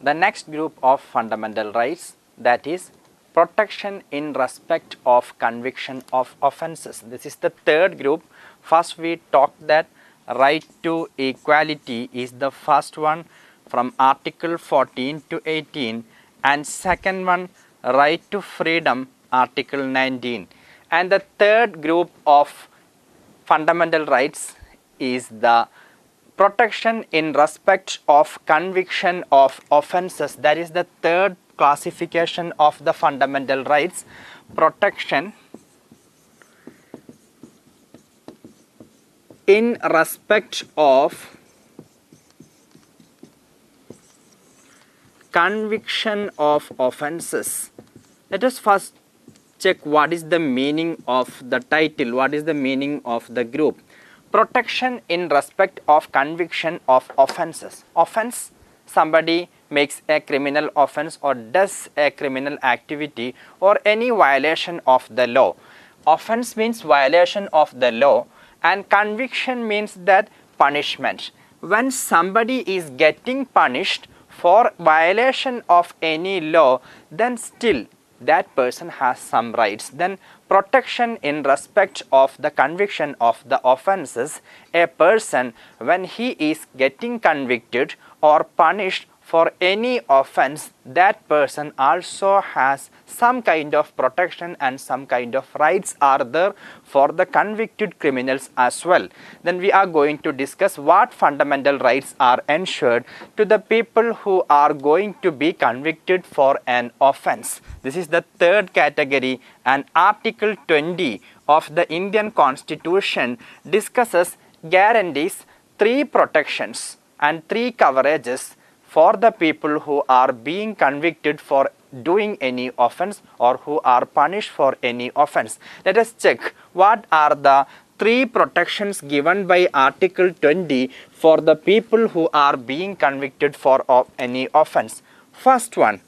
the next group of fundamental rights, that is protection in respect of conviction of offences. This is the third group. First we talked that right to equality is the first one from Article 14 to 18, and second one right to freedom, Article 19. And the third group of fundamental rights is the protection in respect of conviction of offences. That is the third classification of the fundamental rights, protection in respect of conviction of offences. Let us first check what is the meaning of the title, what is the meaning of the group. Protection in respect of conviction of offences. Offence, somebody makes a criminal offence or does a criminal activity or any violation of the law. Offence means violation of the law, and conviction means that punishment. When somebody is getting punished for violation of any law, then still that person has some rights. Then protection in respect of the conviction of the offences, a person when he is getting convicted or punished for any offence, that person also has some kind of protection and some kind of rights are there for the convicted criminals as well. Then we are going to discuss what fundamental rights are ensured to the people who are going to be convicted for an offence. This is the third category, and Article 20 of the Indian Constitution discusses, guarantees three protections and three coverages for the people who are being convicted for doing any offence or who are punished for any offence. Let us check what are the three protections given by Article 20 for the people who are being convicted for any offence. First one,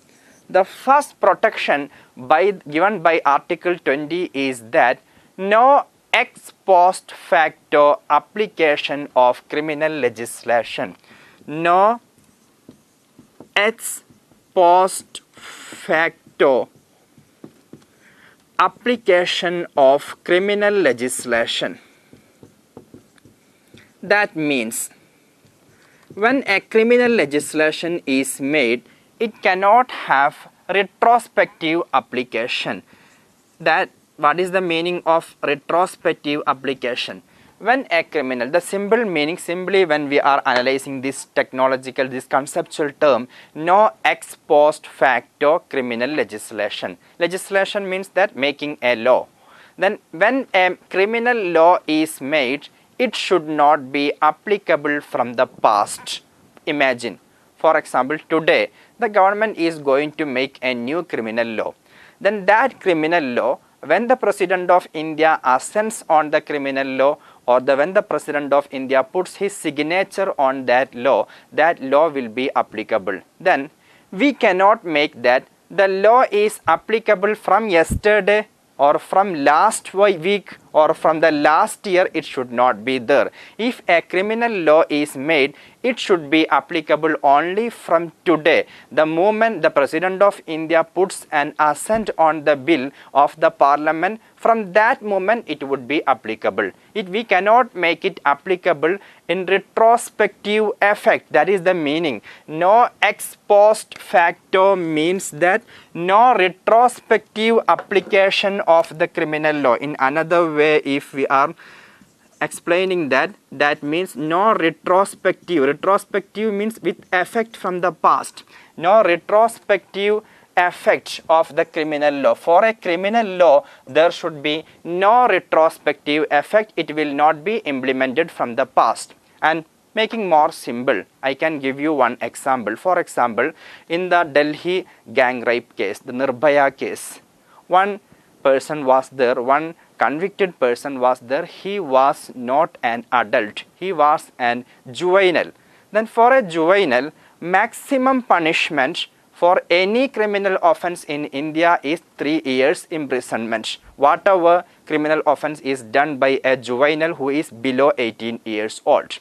the first protection given by Article 20 is that no ex post facto application of criminal legislation. No ex post facto application of criminal legislation. That means when a criminal legislation is made, it cannot have retrospective application. That what is the meaning of retrospective application? When a criminal, the simple meaning, simply when we are analyzing this technological, this conceptual term, no ex post facto criminal legislation. Legislation means that making a law. Then when a criminal law is made, it should not be applicable from the past. Imagine, for example, today the government is going to make a new criminal law. Then that criminal law, when the President of India assents on the criminal law, or when the President of India puts his signature on that law will be applicable. Then we cannot make that the law is applicable from yesterday or from last week or from the last year. It should not be there. If a criminal law is made, it should be applicable only from today. The moment the President of India puts an assent on the bill of the Parliament, from that moment it would be applicable. We cannot make it applicable in retrospective effect. That is the meaning. No ex post facto means that no retrospective application of the criminal law. In another way, if we are explaining that means no retrospective. Retrospective means with effect from the past. No retrospective effect of the criminal law. For a criminal law, there should be no retrospective effect. It will not be implemented from the past. And making more simple, I can give you one example. For example, in the Delhi gang rape case, the Nirbhaya case, one person was there, one convicted person was there. He was not an adult, he was an juvenile. Then for a juvenile, maximum punishment for any criminal offence in India is 3 years imprisonment. Whatever criminal offence is done by a juvenile who is below 18 years old.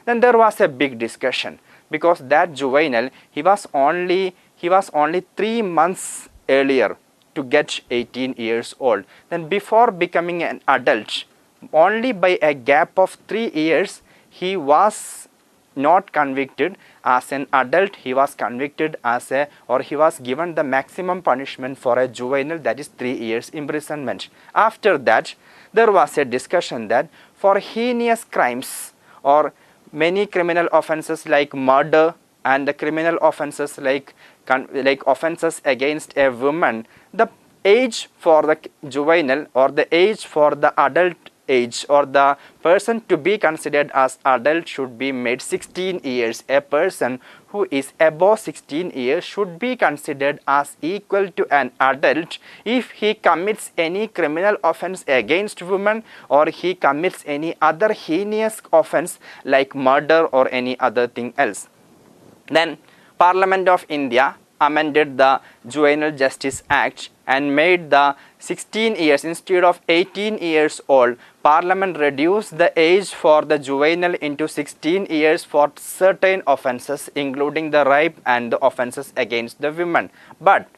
Then there was a big discussion. because that juvenile, he was only 3 months earlier to get 18 years old. Then before becoming an adult, only by a gap of 3 years, he was not convicted as an adult, he was convicted as he was given the maximum punishment for a juvenile, that is 3 years imprisonment. After that, there was a discussion that for heinous crimes or many criminal offences like murder and the criminal offences like offences against a woman, the age for the juvenile or the age for the adult age or the person to be considered as adult should be made 16 years. A person who is above 16 years should be considered as equal to an adult if he commits any criminal offense against women or he commits any other heinous offense like murder or any other thing else. Then Parliament of India amended the Juvenile Justice Act and made the 16 years instead of 18 years old. Parliament reduced the age for the juvenile into 16 years for certain offences including the rape and the offences against the women. But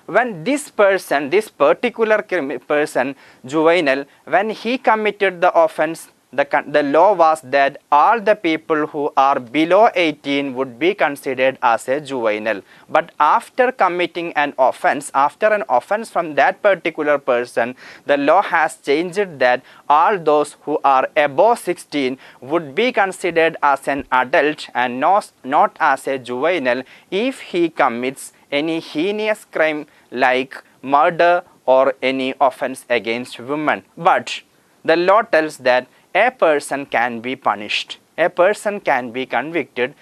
when this particular person, juvenile, when he committed the offense, the law was that all the people who are below 18 would be considered as a juvenile. But after committing an offense, from that particular person, the law has changed that all those who are above 16 would be considered as an adult and not as a juvenile if he commits any heinous crime like murder or any offense against women. But the law tells that a person can be punished, a person can be convicted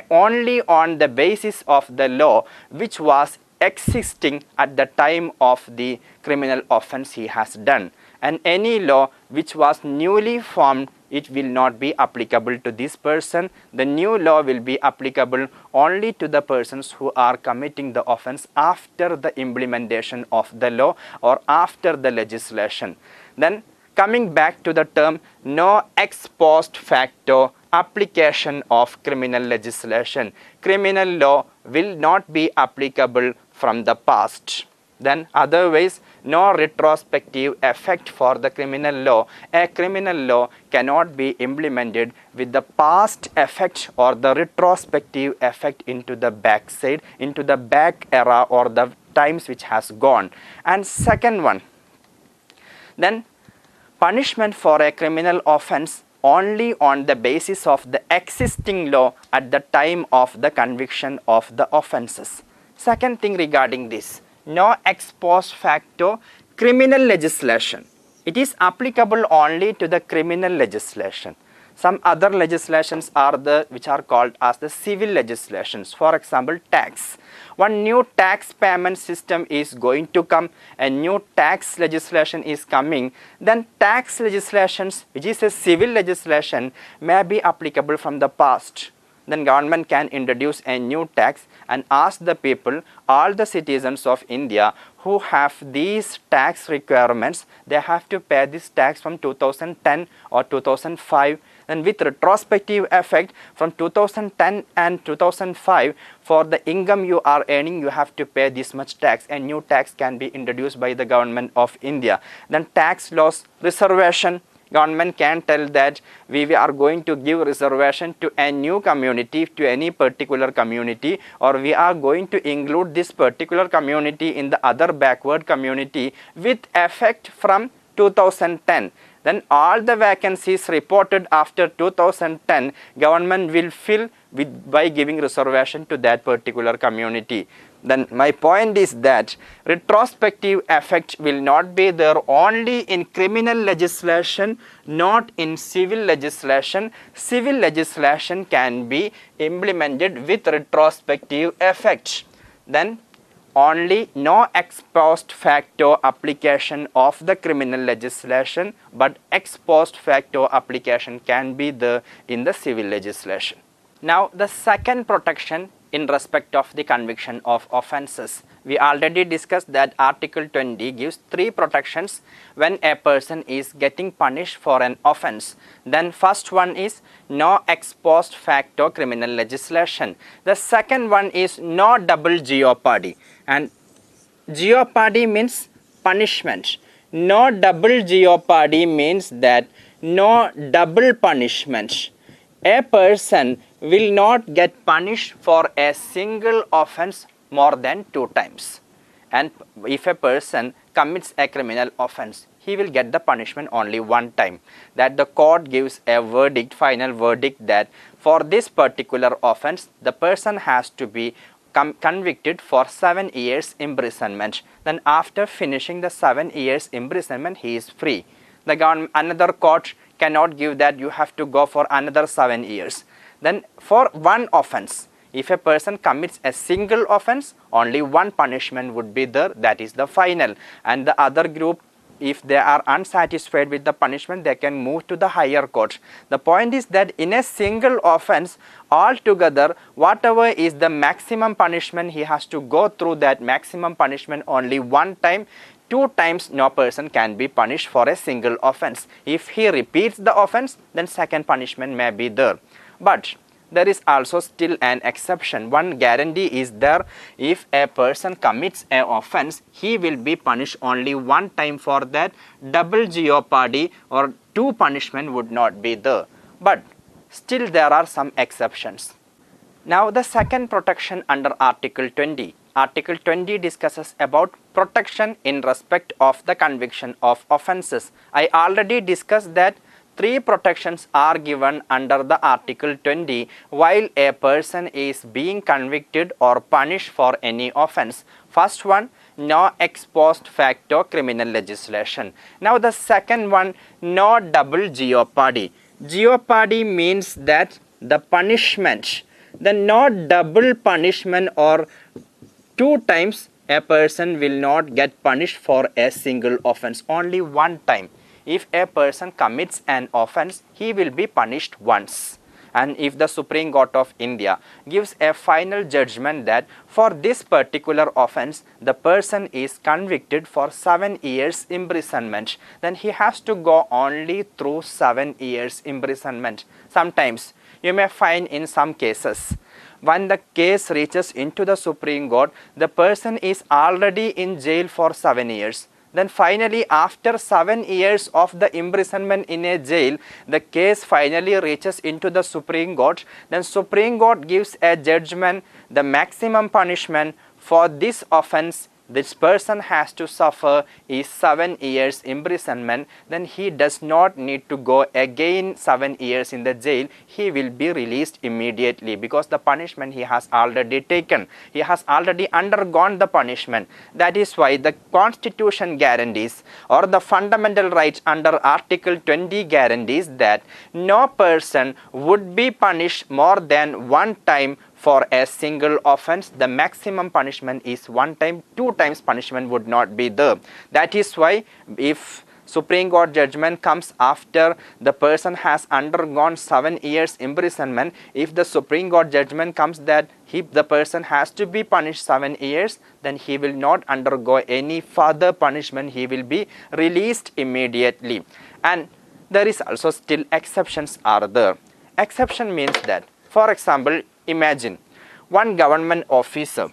only on the basis of the law which was existing at the time of the criminal offense he has done. And any law which was newly formed, it will not be applicable to this person. The new law will be applicable only to the persons who are committing the offense after the implementation of the law or after the legislation. Then coming back to the term no ex post facto application of criminal legislation. Criminal law will not be applicable from the past. Then otherwise, no retrospective effect for the criminal law. A criminal law cannot be implemented with the past effect or the retrospective effect into the backside, into the back era or the times which has gone. And second one, then punishment for a criminal offense only on the basis of the existing law at the time of the conviction of the offenses. Second thing regarding this, no ex post facto criminal legislation. It is applicable only to the criminal legislation. Some other legislations are which are called as the civil legislations. For example, tax. One new tax payment system is going to come, a new tax legislation is coming, then tax legislations, which is a civil legislation, may be applicable from the past. Then government can introduce a new tax and ask the people, all the citizens of India who have these tax requirements, they have to pay this tax from 2010 or 2005. And with retrospective effect from 2010 and 2005, for the income you are earning, you have to pay this much tax. A new tax can be introduced by the government of India. Then tax loss reservation. Government can tell that we are going to give reservation to a new community, to any particular community, or we are going to include this particular community in the other backward community with effect from 2010. Then all the vacancies reported after 2010, government will fill by giving reservation to that particular community. Then my point is that retrospective effect will not be there only in criminal legislation, not in civil legislation. Civil legislation can be implemented with retrospective effect. Then only no ex post facto application of the criminal legislation, but ex post facto application can be there in the civil legislation. Now the second protection in respect of the conviction of offences. We already discussed that Article 20 gives 3 protections when a person is getting punished for an offence. Then first one is no ex post facto criminal legislation. The second one is no double jeopardy, and jeopardy means punishment. No double jeopardy means that no double punishment. A person will not get punished for a single offence more than 2 times. And if a person commits a criminal offence, he will get the punishment only 1 time. That the court gives a verdict, final verdict, that for this particular offence, the person has to be convicted for 7 years imprisonment. Then after finishing the 7 years imprisonment, he is free. The government, another court cannot give that you have to go for another 7 years. Then for one offence, if a person commits a single offence, only one punishment would be there, that is the final. And the other group, if they are unsatisfied with the punishment, they can move to the higher court. The point is that in a single offence, altogether, whatever is the maximum punishment, he has to go through that maximum punishment only 1 time. 2 times no person can be punished for a single offence. If he repeats the offence, then second punishment may be there. But there is also still an exception. One guarantee is there: if a person commits an offence, he will be punished only 1 time. For that, double jeopardy or 2 punishment would not be there. But still there are some exceptions. Now the second protection under Article 20. Article 20 discusses about protection in respect of the conviction of offences. I already discussed that 3 protections are given under the Article 20 while a person is being convicted or punished for any offence. First one, no ex post facto criminal legislation. Now the second one, no double jeopardy. Jeopardy means that the punishment, the no double punishment, or 2 times a person will not get punished for a single offence, only 1 time. If a person commits an offence, he will be punished once. And if the Supreme Court of India gives a final judgment that for this particular offence, the person is convicted for 7 years imprisonment, then he has to go only through 7 years imprisonment. Sometimes you may find in some cases, when the case reaches into the Supreme Court, the person is already in jail for 7 years. Then finally, after 7 years of the imprisonment in a jail, the case finally reaches into the Supreme Court. Then Supreme Court gives a judgment, the maximum punishment for this offence this person has to suffer is 7 years imprisonment. Then he does not need to go again 7 years in the jail. He will be released immediately because the punishment he has already taken. He has already undergone the punishment. That is why the Constitution guarantees, or the fundamental rights under Article 20 guarantees, that no person would be punished more than 1 time for a single offence. The maximum punishment is 1 time, 2 times punishment would not be there. That is why if Supreme Court judgment comes after the person has undergone 7 years imprisonment, if the Supreme Court judgment comes that the person has to be punished 7 years, then he will not undergo any further punishment. He will be released immediately. And there is also still exceptions are there. Exception means that, for example, imagine one government officer,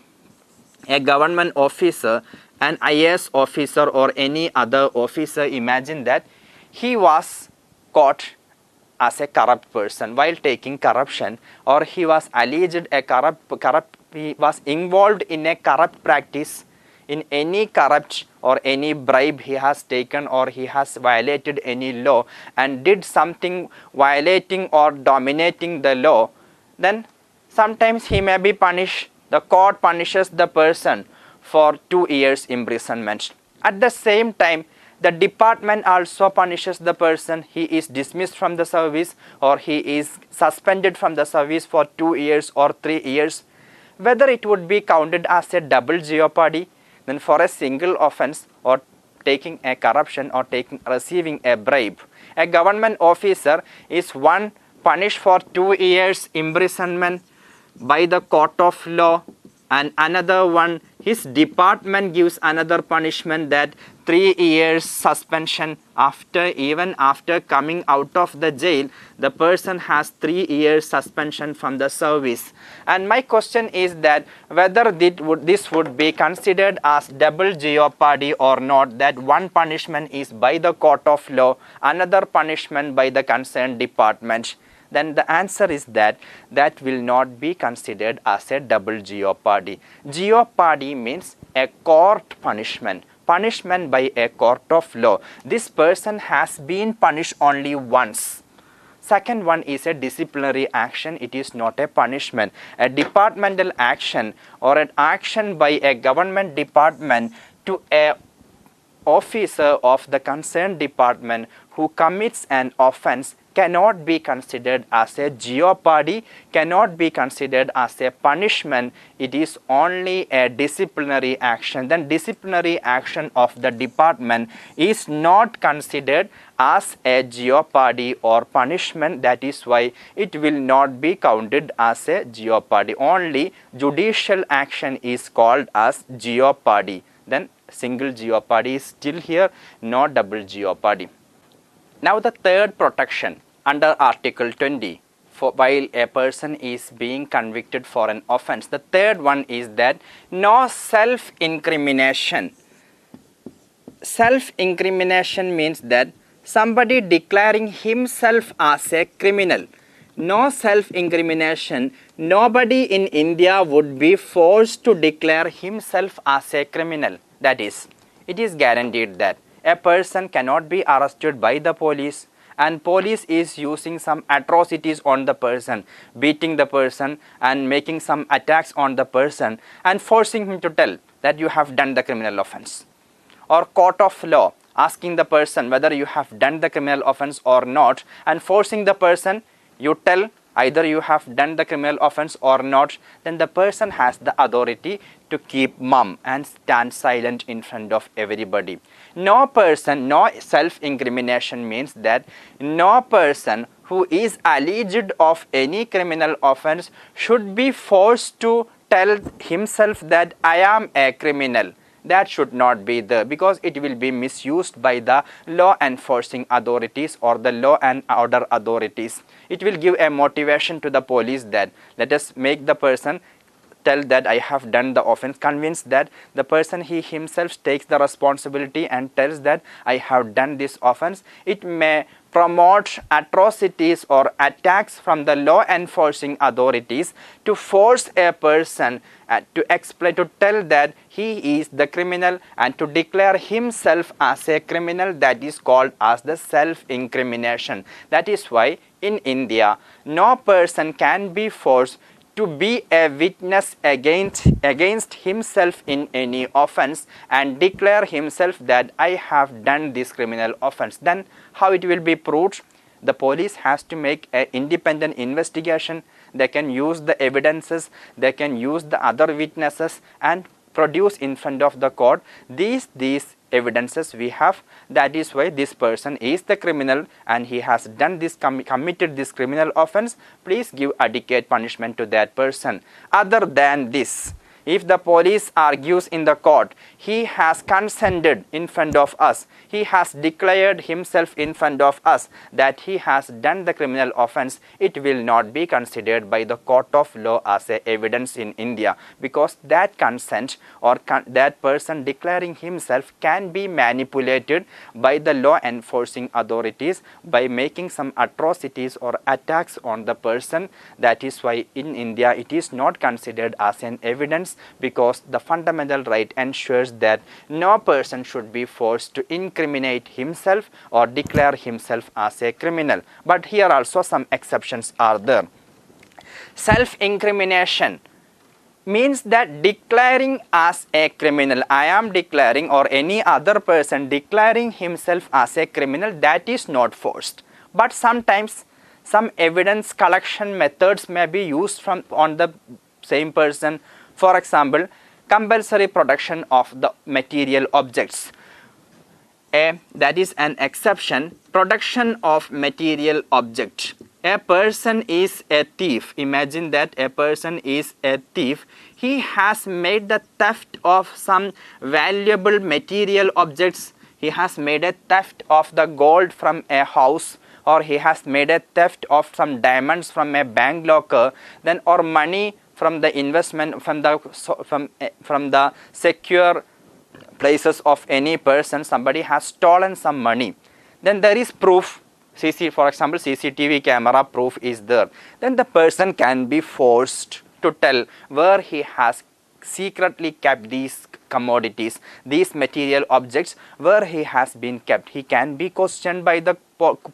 an IAS officer or any other officer, imagine that he was caught as a corrupt person while taking corruption, or he was alleged he was involved in a corrupt practice, in any corrupt or any bribe he has taken, or he has violated any law and did something violating or dominating the law, then sometimes he may be punished. The court punishes the person for 2 years imprisonment. At the same time, the department also punishes the person. He is dismissed from the service, or he is suspended from the service for 2 years or 3 years. Whether it would be counted as a double jeopardy, then for a single offence or taking a corruption or receiving a bribe, a government officer is one punished for 2 years imprisonment, by the court of law, and another one, his department gives another punishment, that 3 years suspension. Even after coming out of the jail, the person has 3 years suspension from the service. And my question is that whether this would be considered as double jeopardy or not, that one punishment is by the court of law, another punishment by the concerned department. Then the answer is that that will not be considered as a double jeopardy. Jeopardy means a court punishment, punishment by a court of law. This person has been punished only once. Second one is a disciplinary action. It is not a punishment. A departmental action or an action by a government department to a officer of the concerned department who commits an offense cannot be considered as a jeopardy, cannot be considered as a punishment. It is only a disciplinary action. Then disciplinary action of the department is not considered as a jeopardy or punishment. That is why it will not be counted as a jeopardy. Only judicial action is called as jeopardy. Then single jeopardy is still here, not double jeopardy. Now the third protection under Article 20, while a person is being convicted for an offense, the third one is that no self-incrimination. Self-incrimination means that somebody declaring himself as a criminal. No self-incrimination. Nobody in India would be forced to declare himself as a criminal. That is, it is guaranteed that a person cannot be arrested by the police, and police is using some atrocities on the person, beating the person and making some attacks on the person and forcing him to tell that you have done the criminal offense. Or court of law asking the person whether you have done the criminal offense or not, and forcing the person, you tell either you have done the criminal offense or not. Then the person has the authority to keep mum and stand silent in front of everybody. No person, no self-incrimination means that no person who is alleged of any criminal offense should be forced to tell himself that I am a criminal. That should not be there, because it will be misused by the law enforcing authorities or the law and order authorities. It will give a motivation to the police that let us make the person tell that I have done the offense, convince that the person he himself takes the responsibility and tells that I have done this offense. It may promote atrocities or attacks from the law enforcing authorities to force a person to explain, to tell that he is the criminal and to declare himself as a criminal. That is called as the self-incrimination. That is why in India no person can be forced to be a witness against himself in any offense and declare himself that I have done this criminal offense. Then how it will be proved? The police has to make an independent investigation. They can use the evidences, they can use the other witnesses and produce in front of the court these evidences we have. That is why this person is the criminal and he has done this, committed this criminal offense. Please give adequate punishment to that person. Other than this, if the police argues in the court, he has consented in front of us, he has declared himself in front of us that he has done the criminal offense, it will not be considered by the court of law as a evidence in India, because that consent or that person declaring himself can be manipulated by the law enforcing authorities by making some atrocities or attacks on the person. That is why in India it is not considered as an evidence, because the fundamental right ensures that no person should be forced to incriminate himself or declare himself as a criminal. But here also some exceptions are there. Self-incrimination means that declaring as a criminal, I am declaring, or any other person declaring himself as a criminal, that is not forced. But sometimes some evidence collection methods may be used on the same person. For example, compulsory production of the material objects. that is an exception, production of material object. A person is a thief. Imagine that a person is a thief. He has made the theft of some valuable material objects. He has made a theft of the gold from a house, or he has made a theft of some diamonds from a bank locker, then or money from the investment from the secure places of any person. Somebody has stolen some money. Then there is proof. For example, CCTV camera proof is there. Then the person can be forced to tell where he has secretly kept these commodities, these material objects, where he has been kept. He can be questioned by the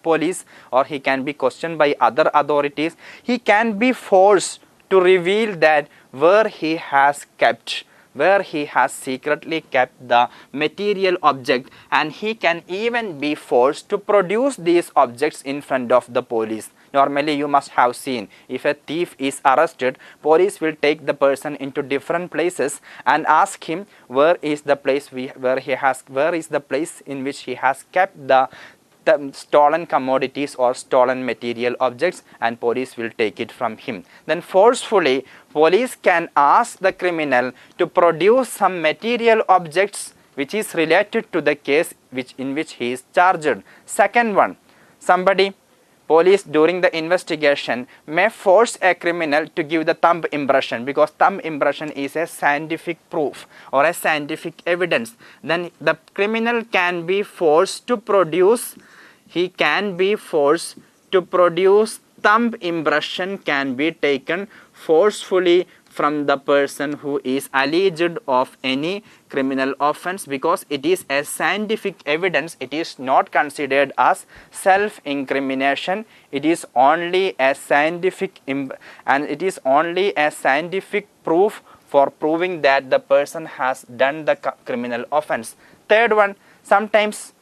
police, or he can be questioned by other authorities. He can be forced to reveal that where he has kept, where he has secretly kept the material object, and he can even be forced to produce these objects in front of the police. Normally you must have seen, if a thief is arrested, police will take the person into different places and ask him where is the place in which he has kept the stolen commodities or stolen material objects, and police will take it from him. Then forcefully police can ask the criminal to produce some material objects which is related to the case in which he is charged. Second one, police during the investigation may force a criminal to give the thumb impression, because thumb impression is a scientific proof or a scientific evidence. Then the criminal can be forced to produce, thumb impression can be taken forcefully from the person who is alleged of any criminal offense, because it is a scientific evidence. It is not considered as self-incrimination. It is only a scientific proof for proving that the person has done the criminal offense. Third one, sometimes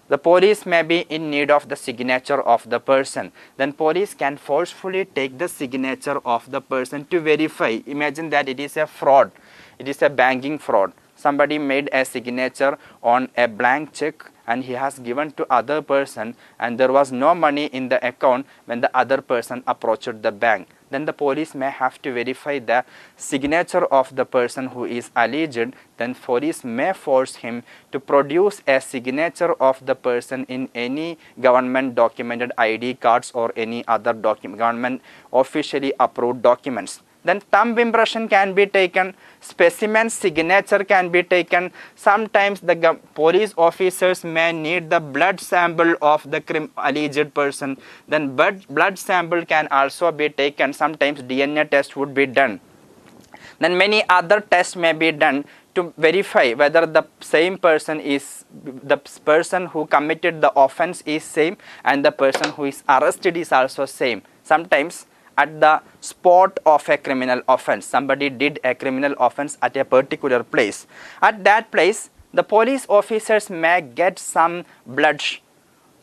the police may be in need of the signature of the person. Then police can forcefully take the signature of the person to verify. Imagine that it is a fraud. It is a banking fraud. Somebody made a signature on a blank check and he has given to other person, and there was no money in the account when the other person approached the bank. Then the police may have to verify the signature of the person who is alleged. Then police may force him to produce a signature of the person in any government documented ID cards or any other government officially approved documents. Then thumb impression can be taken, specimen signature can be taken. Sometimes the police officers may need the blood sample of the alleged person. Then blood sample can also be taken. Sometimes DNA test would be done. Then many other tests may be done to verify whether the same person is, the person who committed the offense is same, and the person who is arrested is also same. Sometimes at the spot of a criminal offense, somebody did a criminal offense at a particular place. At that place, the police officers may get some blood,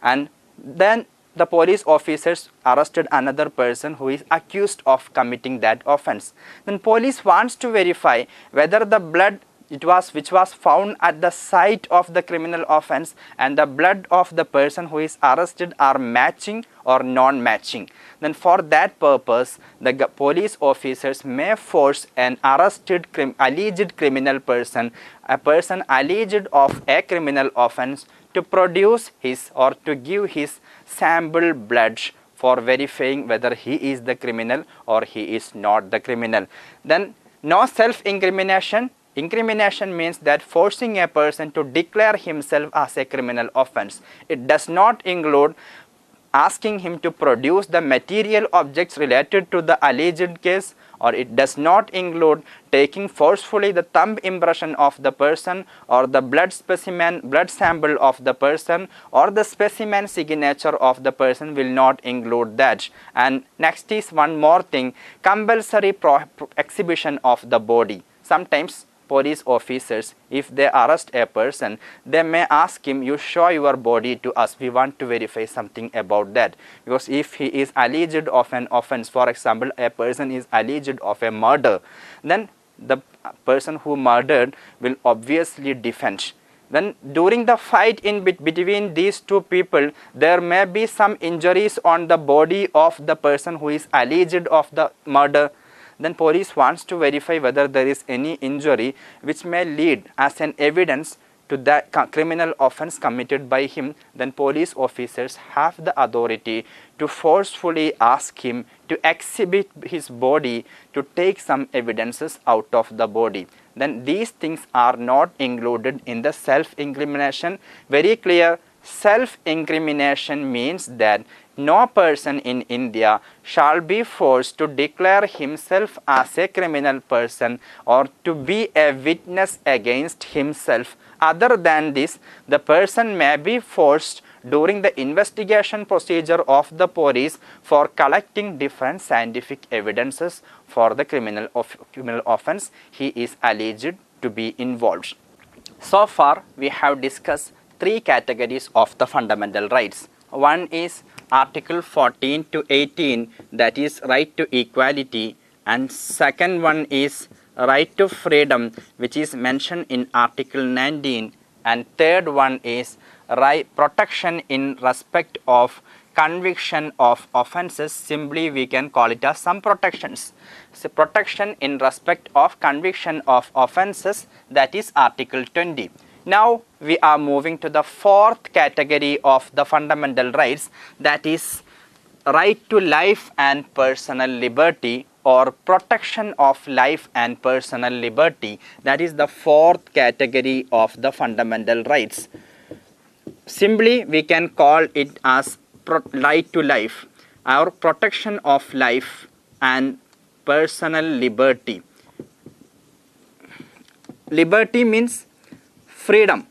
and then the police officers arrested another person who is accused of committing that offense. Then police wants to verify whether the blood which was found at the site of the criminal offense and the blood of the person who is arrested are matching or non-matching. Then for that purpose, the police officers may force an arrested alleged criminal person, a person alleged of a criminal offense, to produce his or to give his sample blood for verifying whether he is the criminal or he is not the criminal. Then no self-incrimination. Incrimination means that forcing a person to declare himself as a criminal offense. It does not include asking him to produce the material objects related to the alleged case, or it does not include taking forcefully the thumb impression of the person, or the blood sample of the person, or the specimen signature of the person will not include that. And next is one more thing, compulsory exhibition of the body. Sometimes police officers, if they arrest a person, they may ask him, you show your body to us, we want to verify something about that. Because if he is alleged of an offense, for example, a person is alleged of a murder, then the person who murdered will obviously defend. Then during the fight between these two people, there may be some injuries on the body of the person who is alleged of the murder. Then police wants to verify whether there is any injury which may lead as an evidence to the criminal offense committed by him. Then police officers have the authority to forcefully ask him to exhibit his body, to take some evidences out of the body. Then these things are not included in the self-incrimination. Very clear, self-incrimination means that no person in India shall be forced to declare himself as a criminal person or to be a witness against himself. Other than this, the person may be forced during the investigation procedure of the police for collecting different scientific evidences for the criminal offense he is alleged to be involved. So far, we have discussed three categories of the fundamental rights. One is Article 14 to 18, that is right to equality, and second one is right to freedom, which is mentioned in Article 19, and third one is right protection in respect of conviction of offences. Simply we can call it as some protections. So protection in respect of conviction of offences, that is Article 20. Now we are moving to the fourth category of the fundamental rights, that is right to life and personal liberty, or protection of life and personal liberty. That is the fourth category of the fundamental rights. Simply we can call it as right to life or protection of life and personal liberty. Liberty means freedom.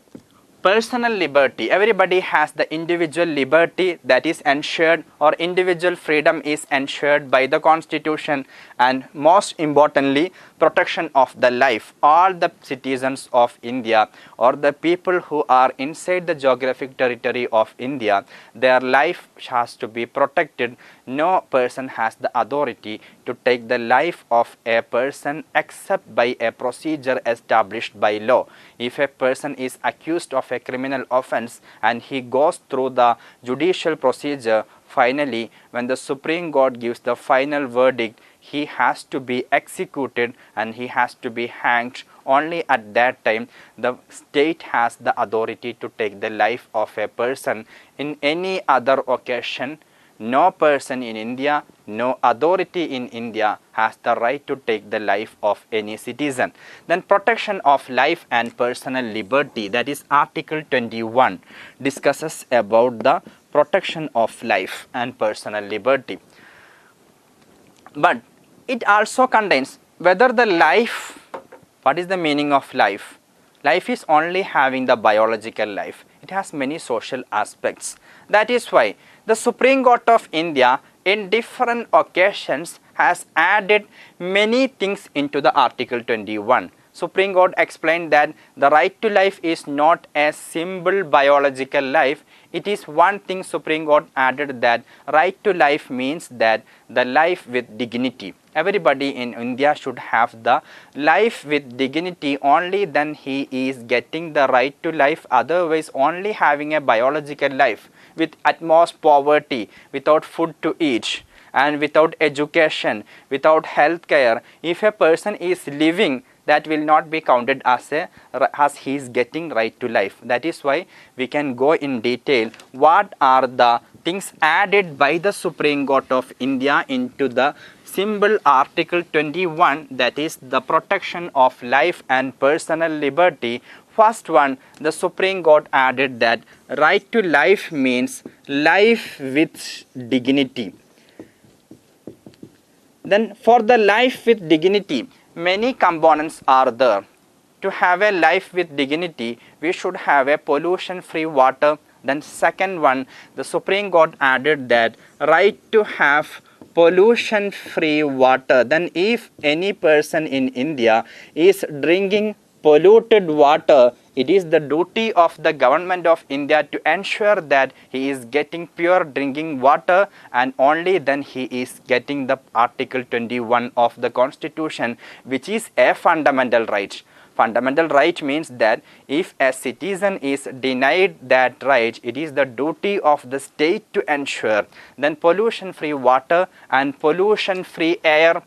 Personal liberty, everybody has the individual liberty that is ensured, or individual freedom is ensured by the Constitution, and most importantly, protection of the life. All the citizens of India or the people who are inside the geographic territory of India, their life has to be protected. No person has the authority to take the life of a person except by a procedure established by law. If a person is accused of a criminal offense and he goes through the judicial procedure, finally when the Supreme Court gives the final verdict, he has to be executed and he has to be hanged. Only at that time the state has the authority to take the life of a person. In any other occasion, no person in India, no authority in India has the right to take the life of any citizen. Then protection of life and personal liberty, that is Article 21, discusses about the protection of life and personal liberty. But it also contains whether the life, what is the meaning of life? Life is only having the biological life. It has many social aspects. That is why the Supreme Court of India in different occasions has added many things into the Article 21. Supreme Court explained that the right to life is not a simple biological life. It is one thing Supreme Court added, that right to life means that the life with dignity. Everybody in India should have the life with dignity. Only then he is getting the right to life. Otherwise, only having a biological life with utmost poverty, without food to eat, and without education, without health care, if a person is living, that will not be counted as he is getting right to life. That is why we can go in detail what are the things added by the Supreme Court of India into the simple Article 21, that is the protection of life and personal liberty. First one, the Supreme Court added that right to life means life with dignity. Then for the life with dignity, many components are there. To have a life with dignity, we should have a pollution-free water. Then second one, the Supreme Court added that right to have pollution-free water. Then if any person in India is drinking polluted water, it is the duty of the government of India to ensure that he is getting pure drinking water, and only then he is getting the Article 21 of the Constitution, which is a fundamental right. Fundamental right means that if a citizen is denied that right, it is the duty of the state to ensure. Then pollution free water and pollution free air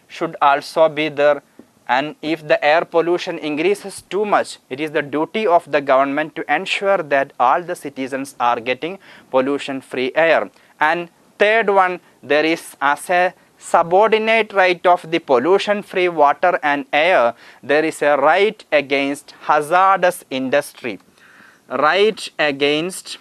should also be there. And if the air pollution increases too much, it is the duty of the government to ensure that all the citizens are getting pollution free air. And third one, there is as a subordinate right of the pollution free water and air, there is a right against hazardous industry. Right against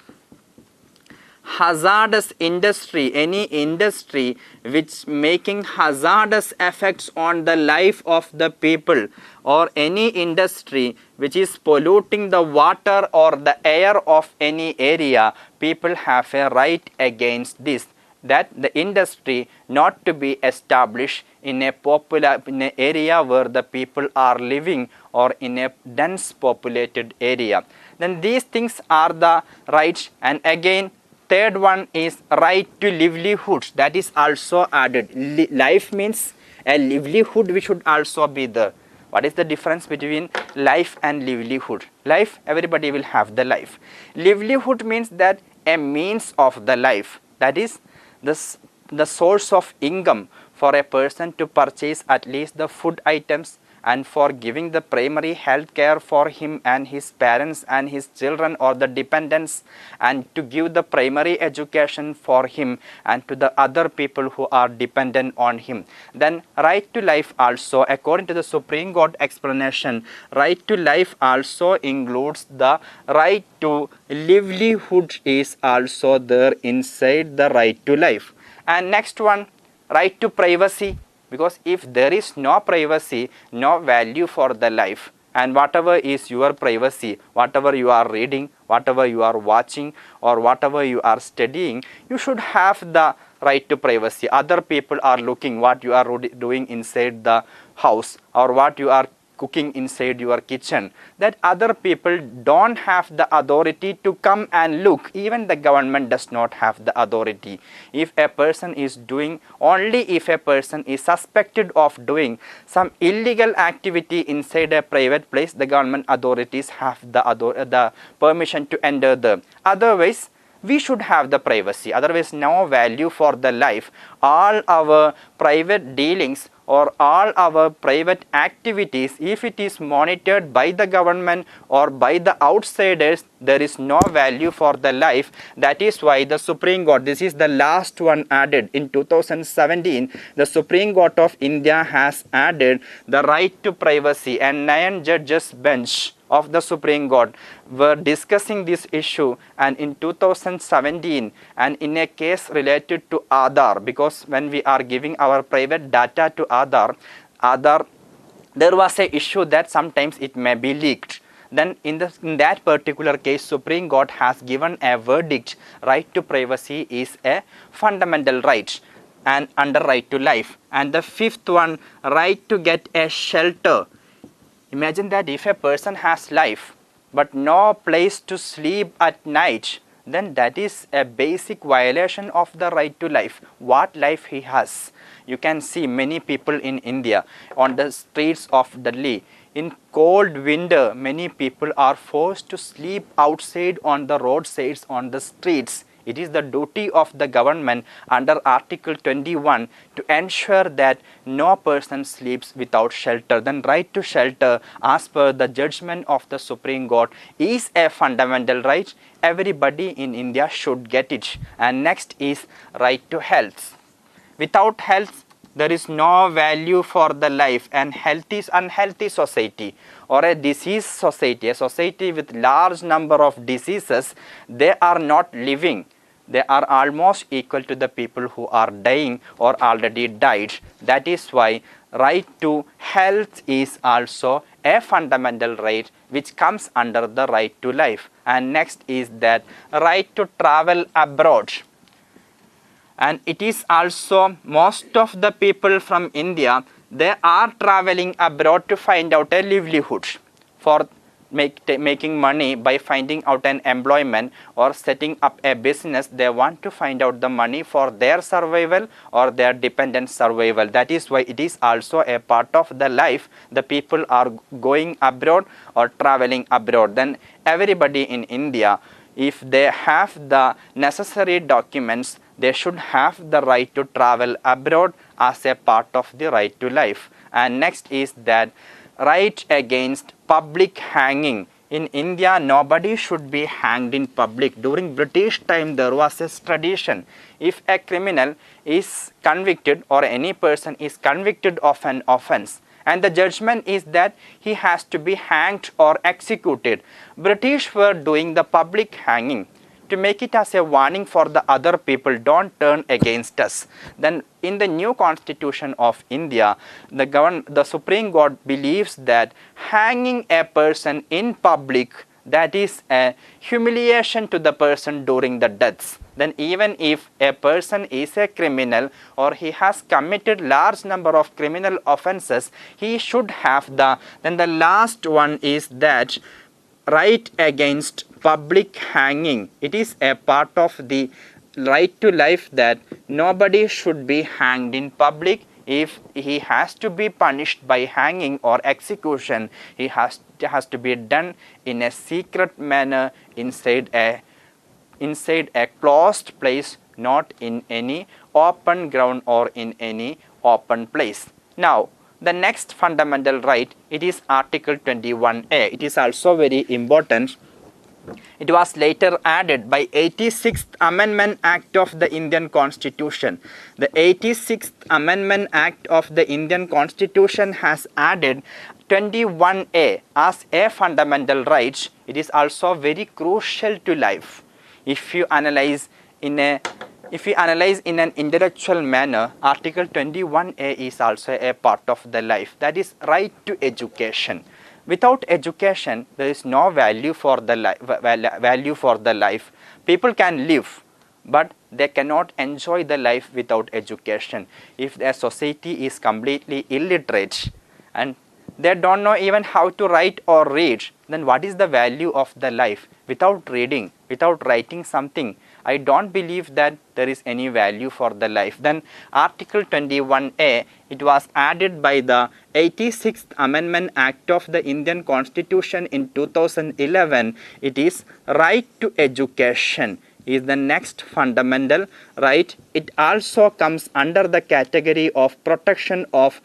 hazardous industry, any industry which making hazardous effects on the life of the people, or any industry which is polluting the water or the air of any area, people have a right against this, that the industry not to be established in a area where the people are living or in a dense populated area. Then these things are the rights. And again, third one is right to livelihood, that is also added. Life means a livelihood which should also be there. What is the difference between life and livelihood? Life, everybody will have the life. Livelihood means that a means of the life, that is the source of income for a person to purchase at least the food items, and for giving the primary health care for him and his parents and his children or the dependents, and to give the primary education for him and to the other people who are dependent on him. Then right to life also, according to the Supreme Court explanation, right to life also includes the right to livelihood is also there inside the right to life. And next one, right to privacy. Because if there is no privacy, no value for the life. And whatever is your privacy, whatever you are reading, whatever you are watching, or whatever you are studying, you should have the right to privacy. Other people are looking what you are doing inside the house, or what you are cooking inside your kitchen, that other people don't have the authority to come and look. Even the government does not have the authority. If a person is doing, only if a person is suspected of doing some illegal activity inside a private place, the government authorities have the permission to enter there. Otherwise, we should have the privacy. Otherwise, no value for the life. All our private dealings or all our private activities, if it is monitored by the government or by the outsiders, there is no value for the life. That is why the Supreme Court, this is the last one added in 2017, the Supreme Court of India has added the right to privacy, and 9 judges bench of the Supreme Court were discussing this issue, and in 2017, and in a case related to Aadhaar, because when we are giving our private data to Aadhaar, there was a issue that sometimes it may be leaked. Then in that particular case, Supreme Court has given a verdict, right to privacy is a fundamental right and under right to life. And the fifth one, right to get a shelter. Imagine that if a person has life but no place to sleep at night, then that is a basic violation of the right to life. What life he has? You can see many people in India on the streets of Delhi. In cold winter, many people are forced to sleep outside on the roadsides, on the streets. It is the duty of the government under Article 21 to ensure that no person sleeps without shelter. Then right to shelter, as per the judgment of the Supreme Court, is a fundamental right. Everybody in India should get it. And next is right to health. Without health, there is no value for the life, and health is unhealthy society or a disease society, a society with large number of diseases. They are not living. They are almost equal to the people who are dying or already died. That is why right to health is also a fundamental right which comes under the right to life. And next is that right to travel abroad. And it is also most of the people from India, they are traveling abroad to find out a livelihood. For making money by finding out an employment or setting up a business. They want to find out the money for their survival or their dependent survival. That is why it is also a part of the life. The people are going abroad or traveling abroad. Then everybody in India, if they have the necessary documents, they should have the right to travel abroad as a part of the right to life. And next is that right against public hanging. In India, nobody should be hanged in public. During British time, there was a tradition. If a criminal is convicted or any person is convicted of an offense, and the judgment is that he has to be hanged or executed, British were doing the public hanging to make it as a warning for the other people, don't turn against us. Then in the new constitution of India, the Supreme Court believes that hanging a person in public, that is a humiliation to the person during the deaths. Then even if a person is a criminal or he has committed large number of criminal offenses, he should have then the last one is that right against public hanging. It is a part of the right to life that nobody should be hanged in public. If he has to be punished by hanging or execution, he has to be done in a secret manner inside a closed place, not in any open ground or in any open place. Now, the next fundamental right, it is Article 21A. It is also very important. It was later added by 86th Amendment Act of the Indian Constitution. The 86th Amendment Act of the Indian Constitution has added 21A as a fundamental right. It is also very crucial to life. If you analyze in an intellectual manner, Article 21A is also a part of the life. That is right to education. Without education, there is no value for the life. People can live, but they cannot enjoy the life without education. If a society is completely illiterate and they don't know even how to write or read, then what is the value of the life? Without reading, without writing something, I don't believe that there is any value for the life. Then Article 21A, it was added by the 86th Amendment Act of the Indian Constitution in 2011. It is right to education is the next fundamental right. It also comes under the category of protection of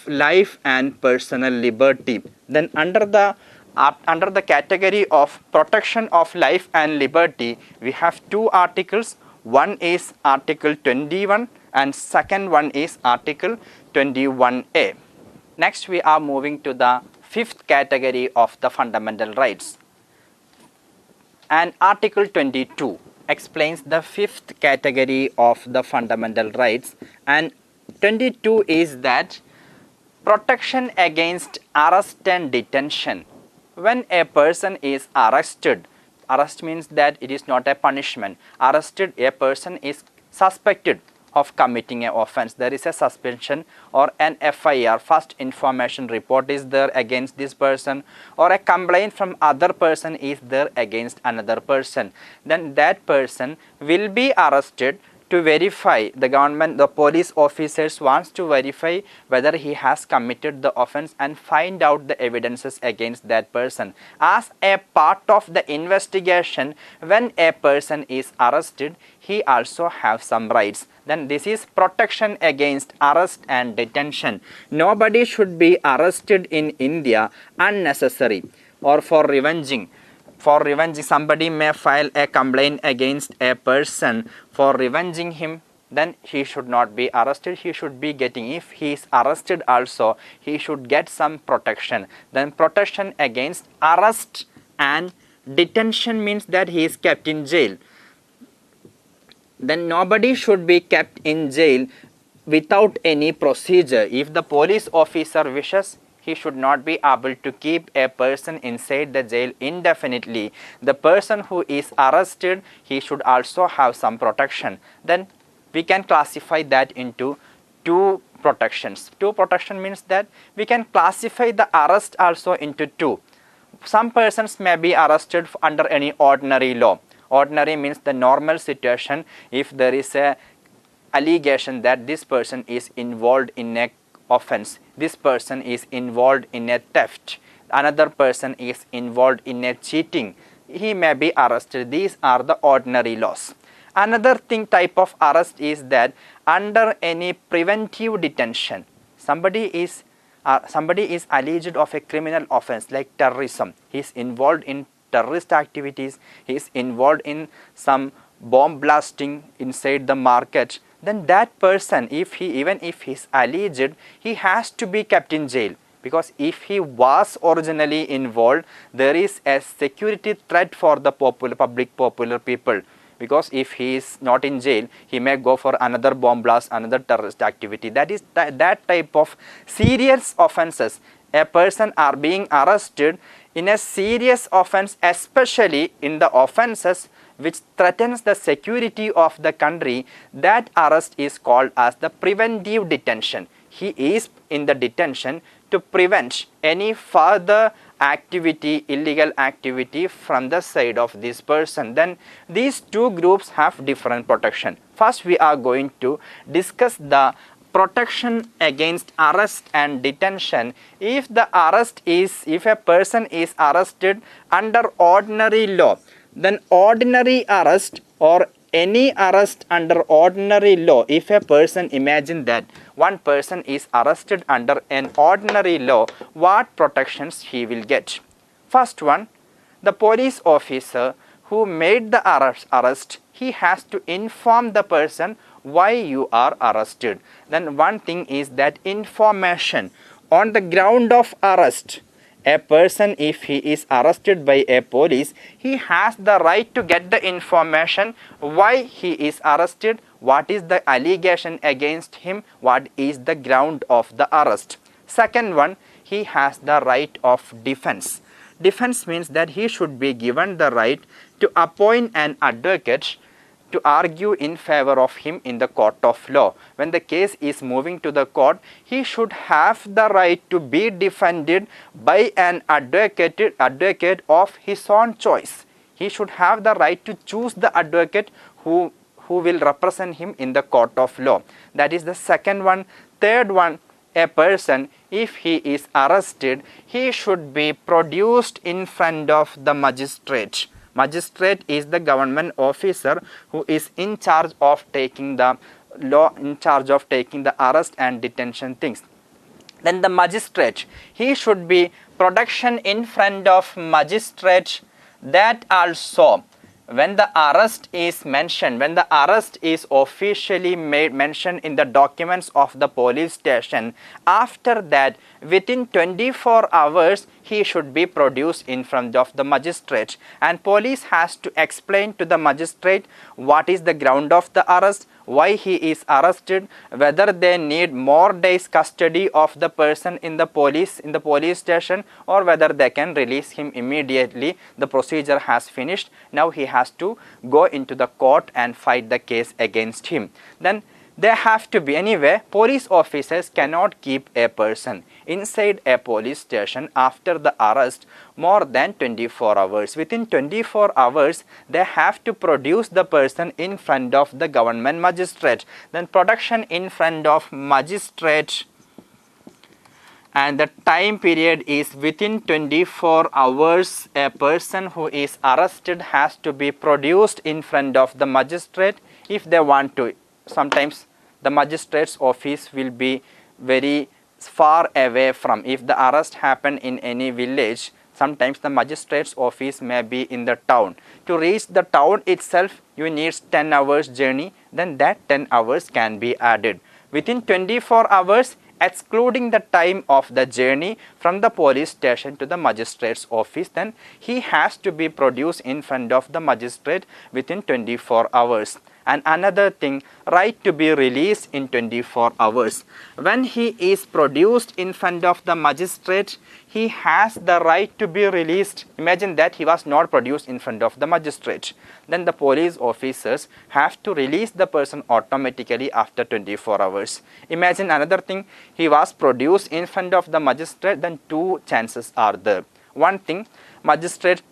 life and personal liberty. Then under the category of protection of life and liberty, we have two articles. One is Article 21 and second one is Article 21A. Next we are moving to the fifth category of the fundamental rights. And Article 22 explains the fifth category of the fundamental rights, and 22 is that protection against arrest and detention. When a person is arrested, arrest means that it is not a punishment. Arrested, a person is suspected of committing an offense. There is a suspension or an FIR, first information report is there against this person, or a complaint from other person is there against another person. Then that person will be arrested to verify. The government, the police officers wants to verify whether he has committed the offense and find out the evidences against that person. As a part of the investigation, when a person is arrested, he also has some rights. Then this is protection against arrest and detention. Nobody should be arrested in India unnecessary or for revenging. For revenging, somebody may file a complaint against a person for revenging him, then he should not be arrested. He should be getting, if he is arrested also, he should get some protection. Then protection against arrest and detention means that he is kept in jail. Then nobody should be kept in jail without any procedure. If the police officer wishes, he should not be able to keep a person inside the jail indefinitely. The person who is arrested, he should also have some protection. Then we can classify that into two protections. Two protection means that we can classify the arrest also into two. Some persons may be arrested under any ordinary law. Ordinary means the normal situation. If there is a allegation that this person is involved in a offense, this person is involved in a theft, another person is involved in a cheating, he may be arrested. These are the ordinary laws. Another type of arrest is that under any preventive detention, somebody is alleged of a criminal offense like terrorism. He is involved in terrorist activities, he is involved in some bomb blasting inside the market. Then that person, even if he is alleged, he has to be kept in jail, because if he was originally involved, there is a security threat for the popular people, because if he is not in jail, he may go for another bomb blast, another terrorist activity. That is that type of serious offenses. A person are being arrested in a serious offense, especially in the offenses which threatens the security of the country. That arrest is called as the preventive detention. He is in the detention to prevent any further activity, illegal activity from the side of this person. Then these two groups have different protection. First, we are going to discuss the protection against arrest and detention. If a person is arrested under ordinary law, then ordinary arrest or any arrest under ordinary law, if a person, imagine that one person is arrested under an ordinary law, what protections he will get? First one, the police officer who made the arrest, he has to inform the person why you are arrested. Then one thing is that information on the ground of arrest. A person, if he is arrested by a police, he has the right to get the information why he is arrested, what is the allegation against him, what is the ground of the arrest. Second one, he has the right of defense. Defense means that he should be given the right to appoint an advocate to argue in favor of him in the court of law. When the case is moving to the court, he should have the right to be defended by an advocate of his own choice. He should have the right to choose the advocate who will represent him in the court of law. That is the second one. Third one, a person, if he is arrested, he should be produced in front of the magistrate. Magistrate is the government officer who is in charge of taking the law, in charge of taking the arrest and detention things. Then the magistrate, he should be production in front of magistrate. That also, when the arrest is mentioned, when the arrest is officially mentioned in the documents of the police station, after that within 24 hours he should be produced in front of the magistrate, and police has to explain to the magistrate what is the ground of the arrest, why he is arrested, whether they need more days custody of the person in the police station, or whether they can release him immediately. The procedure has finished. Now he has to go into the court and fight the case against him. Then there have to be, anyway, police officers cannot keep a person inside a police station after the arrest more than 24 hours. Within 24 hours, they have to produce the person in front of the government magistrate. Then production in front of magistrate, and the time period is within 24 hours. A person who is arrested has to be produced in front of the magistrate if they want to. Sometimes the magistrate's office will be very far away from, if the arrest happened in any village, sometimes the magistrate's office may be in the town. To reach the town itself, you need 10 hours journey, then that 10 hours can be added. Within 24 hours, excluding the time of the journey from the police station to the magistrate's office, then he has to be produced in front of the magistrate within 24 hours. And another thing, right to be released in 24 hours. When he is produced in front of the magistrate, he has the right to be released. Imagine that he was not produced in front of the magistrate. Then the police officers have to release the person automatically after 24 hours. Imagine another thing, he was produced in front of the magistrate, then two chances are there. One thing, magistrate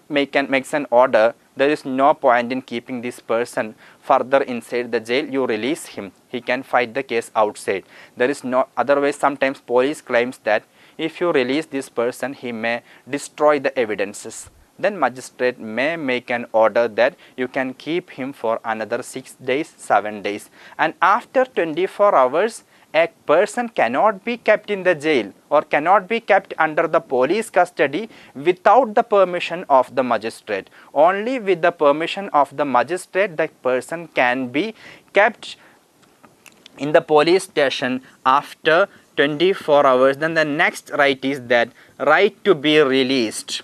makes an order, there is no point in keeping this person further inside the jail, you release him, he can fight the case outside. There is no, otherwise sometimes police claims that if you release this person, he may destroy the evidences. Then magistrate may make an order that you can keep him for another 6 days, 7 days. And after 24 hours, a person cannot be kept in the jail or cannot be kept under the police custody without the permission of the magistrate. Only with the permission of the magistrate, the person can be kept in the police station after 24 hours. Then the next right is that right to be released.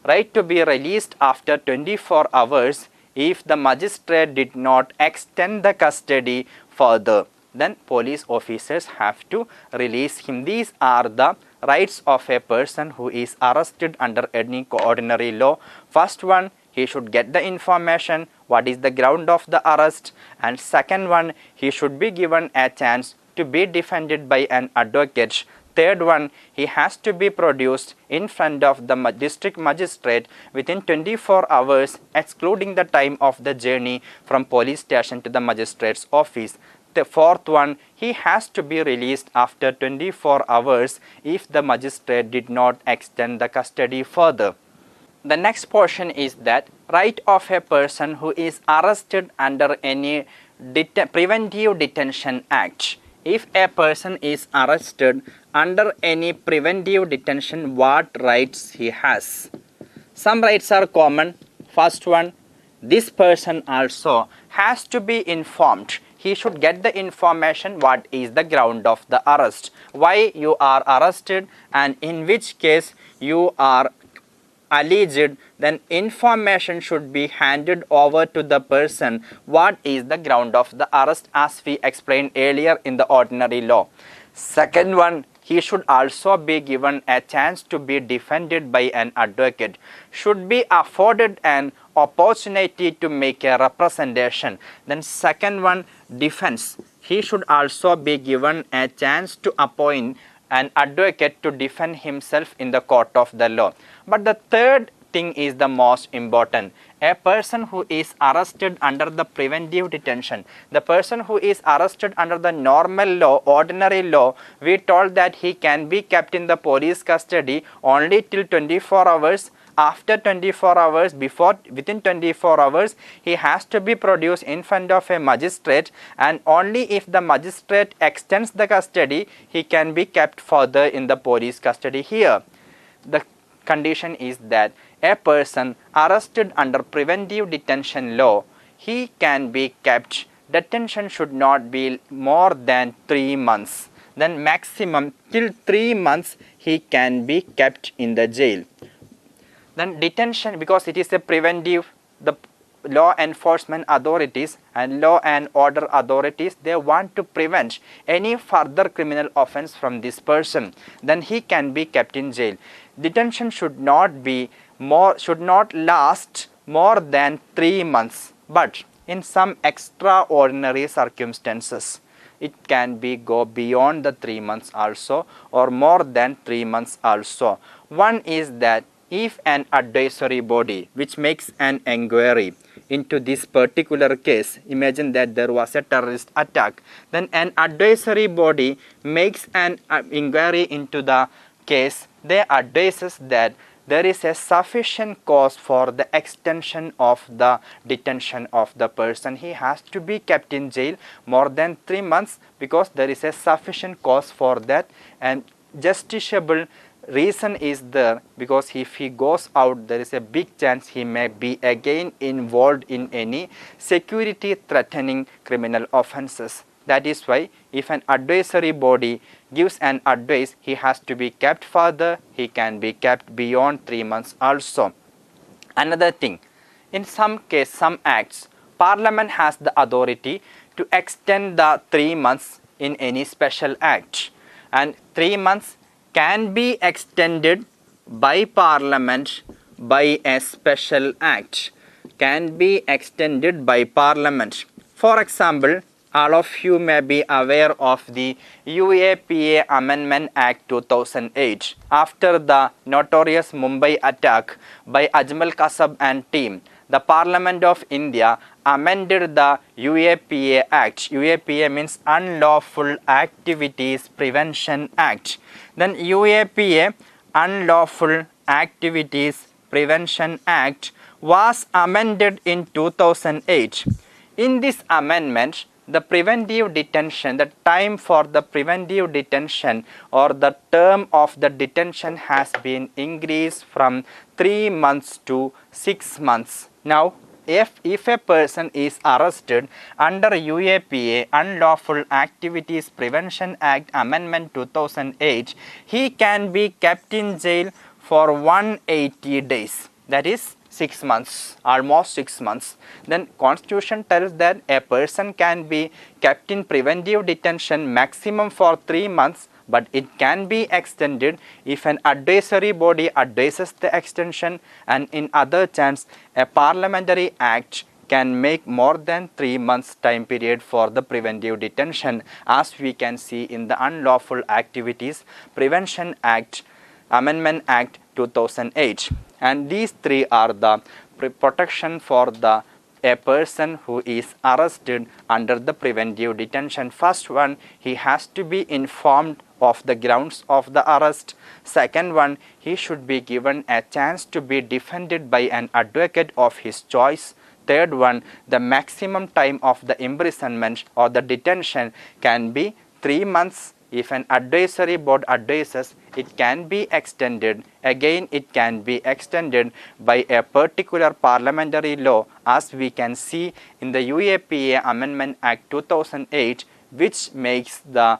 Right to be released after 24 hours if the magistrate did not extend the custody further. Then police officers have to release him. These are the rights of a person who is arrested under any ordinary law. First one, he should get the information, what is the ground of the arrest, and second one, he should be given a chance to be defended by an advocate. Third one, he has to be produced in front of the district magistrate within 24 hours, excluding the time of the journey from police station to the magistrate's office. The fourth one, he has to be released after 24 hours if the magistrate did not extend the custody further. The next portion is that right of a person who is arrested under any Preventive Detention Act. If a person is arrested under any preventive detention, what rights he has? Some rights are common. First one, this person also has to be informed. He should get the information what is the ground of the arrest, why you are arrested and in which case you are alleged. Then information should be handed over to the person what is the ground of the arrest, as we explained earlier in the ordinary law. Second one, he should also be given a chance to be defended by an advocate, should be afforded an opportunity to make a representation. Then second one, defense. He should also be given a chance to appoint an advocate to defend himself in the court of the law. But the third thing is the most important. A person who is arrested under the preventive detention, the person who is arrested under the normal law, ordinary law, we told that he can be kept in the police custody only till 24 hours. After 24 hours, within 24 hours, he has to be produced in front of a magistrate, and only if the magistrate extends the custody, he can be kept further in the police custody. Here, the condition is that a person arrested under preventive detention law, he can be kept. Detention should not be more than 3 months. Then maximum till 3 months he can be kept in the jail. Then detention, because it is a preventive, the law enforcement authorities and law and order authorities, they want to prevent any further criminal offense from this person. Then he can be kept in jail. Detention should not last more than 3 months, but in some extraordinary circumstances, it can go beyond the 3 months also, or more than 3 months also. One is that if an advisory body which makes an inquiry into this particular case, imagine that there was a terrorist attack, then an advisory body makes an inquiry into the case. They advises that there is a sufficient cause for the extension of the detention of the person. He has to be kept in jail more than 3 months because there is a sufficient cause for that, and justiciable reason is there, because if he goes out, there is a big chance he may be again involved in any security threatening criminal offenses. That is why if an advisory body gives an advice, he has to be kept further, he can be kept beyond 3 months also. Another thing, in some acts, Parliament has the authority to extend the 3 months in any special act, and 3 months can be extended by Parliament by a special act, can be extended by Parliament. For example, all of you may be aware of the UAPA Amendment Act 2008. After the notorious Mumbai attack by Ajmal Kasab and team, the Parliament of India amended the UAPA Act. UAPA means Unlawful Activities Prevention Act. Then UAPA Unlawful Activities Prevention Act was amended in 2008. In this amendment, the preventive detention, the time for the preventive detention or the term of the detention has been increased from 3 months to 6 months. Now, if a person is arrested under UAPA Unlawful Activities Prevention Act Amendment 2008, he can be kept in jail for 180 days. That is 6 months, almost 6 months. Then Constitution tells that a person can be kept in preventive detention maximum for 3 months, but it can be extended if an advisory body advises the extension, and in other chance a parliamentary act can make more than 3 months time period for the preventive detention, as we can see in the Unlawful Activities Prevention Act Amendment Act 2008. And these three are the protection for a person who is arrested under the preventive detention. First one, he has to be informed of the grounds of the arrest. Second one, he should be given a chance to be defended by an advocate of his choice. Third one, the maximum time of the imprisonment or the detention can be 3 months. If an advisory board advises, it can be extended. Again, it can be extended by a particular parliamentary law, as we can see in the UAPA Amendment Act 2008, which makes the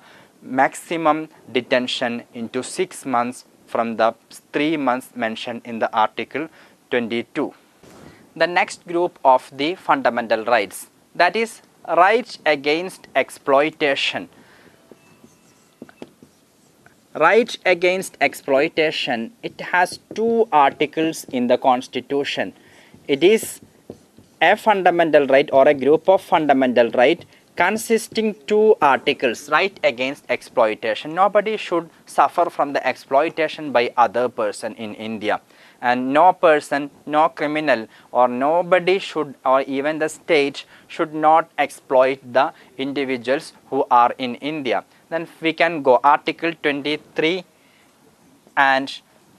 maximum detention into 6 months from the 3 months mentioned in the Article 22. The next group of the fundamental rights, that is rights against exploitation. Right against exploitation, it has 2 articles in the Constitution. It is a fundamental right or a group of fundamental right consisting 2 articles. Right against exploitation. Nobody should suffer from the exploitation by other person in India, and no person, no criminal or nobody should, or even the state should not exploit the individuals who are in India. Then we can go Article 23 and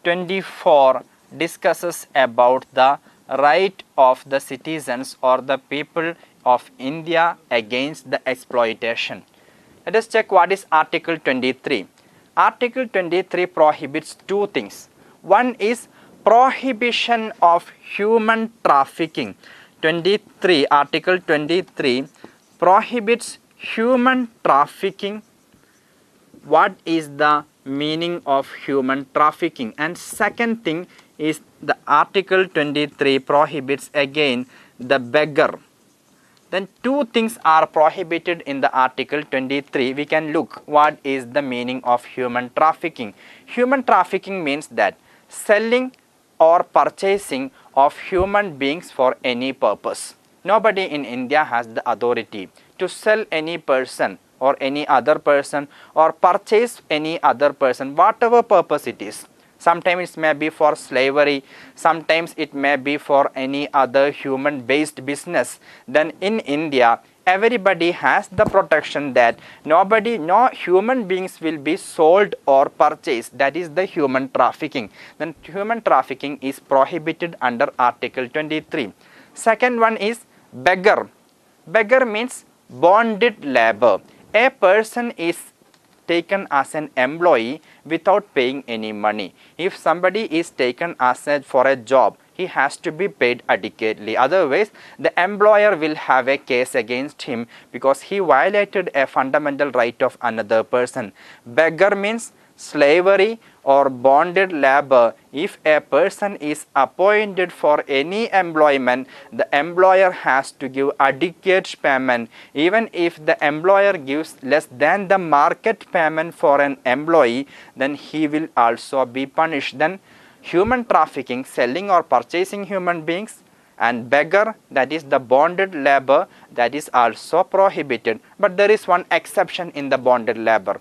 24 discusses about the right of the citizens or the people of India against the exploitation. Let us check what is Article 23. Article 23 prohibits 2 things. One is prohibition of human trafficking. Article 23 prohibits human trafficking. What is the meaning of human trafficking? And second thing is the Article 23 prohibits again the beggar. Then 2 things are prohibited in the Article 23. We can look what is the meaning of human trafficking. Human trafficking means that selling or purchasing of human beings for any purpose. Nobody in India has the authority to sell any person or any other person or purchase any other person, whatever purpose it is. Sometimes it may be for slavery, sometimes it may be for any other human based business. Then in India, everybody has the protection that no human beings will be sold or purchased. That is the human trafficking. Then human trafficking is prohibited under Article 23. Second one is beggar. Beggar means bonded labor. A person is taken as an employee without paying any money. If somebody is taken as for a job, he has to be paid adequately. Otherwise, the employer will have a case against him because he violated a fundamental right of another person. Beggar means slavery or bonded labor. If a person is appointed for any employment, the employer has to give adequate payment. Even if the employer gives less than the market payment for an employee, then he will also be punished. Then human trafficking, selling or purchasing human beings, and beggar, that is the bonded labor, that is also prohibited. But there is one exception in the bonded labor.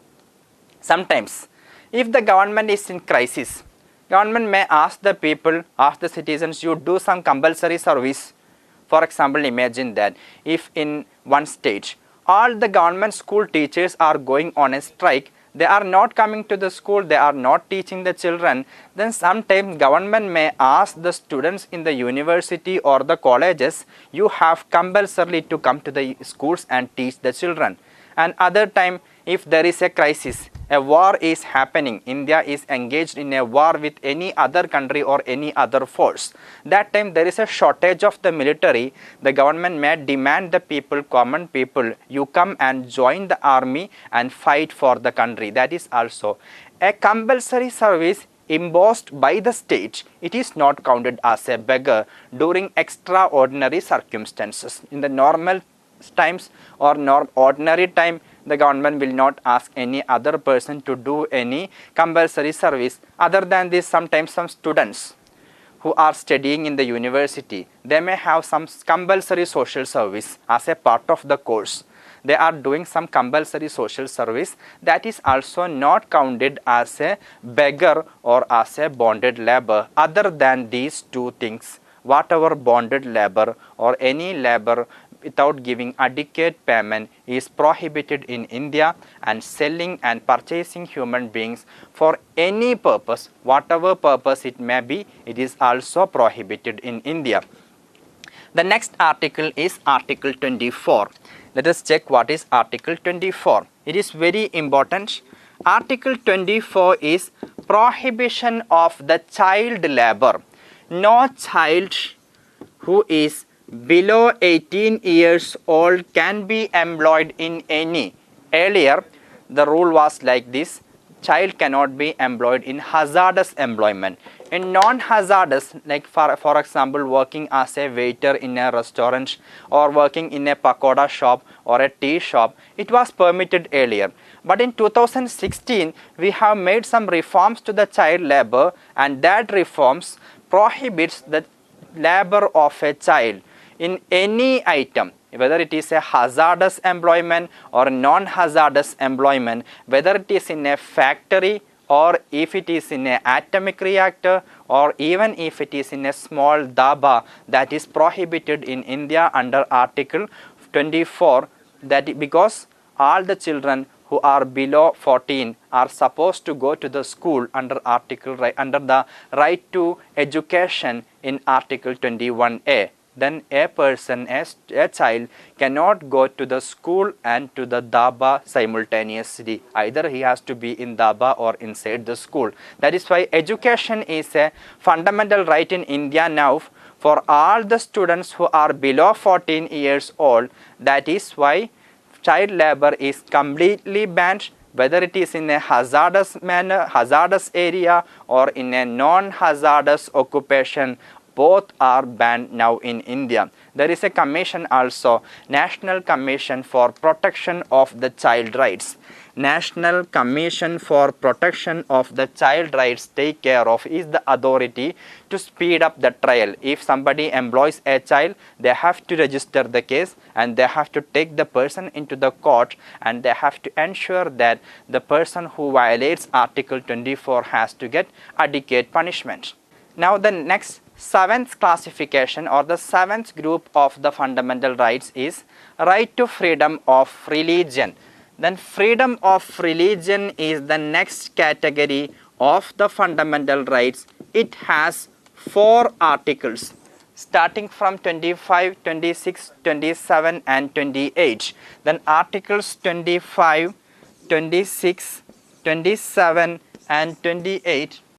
Sometimes if the government is in crisis, government may ask the people, ask the citizens, you do some compulsory service. For example, imagine that if in one state all the government school teachers are going on a strike, they are not coming to the school, they are not teaching the children, then sometimes government may ask the students in the university or the colleges, you have compulsorily to come to the schools and teach the children. And other time, if there is a crisis, a war is happening, India is engaged in a war with any other country or any other force, that time there is a shortage of the military, the government may demand the people, common people, you come and join the army and fight for the country. That is also a compulsory service imposed by the state. It is not counted as a beggar during extraordinary circumstances. In the normal times or ordinary time, the government will not ask any other person to do any compulsory service. Other than this, sometimes some students who are studying in the university, they may have some compulsory social service as a part of the course. They are doing some compulsory social service, that is also not counted as a beggar or as a bonded labor. Other than these two things, whatever bonded labor or any labor without giving adequate payment is prohibited in India, and selling and purchasing human beings for any purpose, whatever purpose it may be, it is also prohibited in India. The next article is Article 24. Let us check what is Article 24. It is very important. Article 24 is prohibition of the child labor. No child who is below 18 years old can be employed in any. Earlier, the rule was like this: child cannot be employed in hazardous employment. In non-hazardous, like for example, working as a waiter in a restaurant or working in a pakoda shop or a tea shop, it was permitted earlier. But in 2016, we have made some reforms to the child labor, and that reforms prohibits the labor of a child in any item, whether it is a hazardous employment or non-hazardous employment, whether it is in a factory or if it is in an atomic reactor or even if it is in a small dhaba, that is prohibited in India under Article 24. That because all the children who are below 14 are supposed to go to the school under the right to education in Article 21A. Then a person, a child cannot go to the school and to the dhaba simultaneously. Either he has to be in dhaba or inside the school. That is why education is a fundamental right in India now for all the students who are below 14 years old. That is why child labor is completely banned, whether it is in a hazardous manner, hazardous area or in a non-hazardous occupation. Both are banned now in India. There is a commission also, National Commission for Protection of the Child Rights. National Commission for Protection of the Child Rights take care of is the authority to speed up the trial. If somebody employs a child, they have to register the case and they have to take the person into the court, and they have to ensure that the person who violates Article 24 has to get adequate punishment. Now the next seventh classification or the seventh group of the fundamental rights is right to freedom of religion. Then freedom of religion is the next category of the fundamental rights. It has 4 articles starting from 25, 26, 27 and 28. Then articles 25, 26, 27 and 28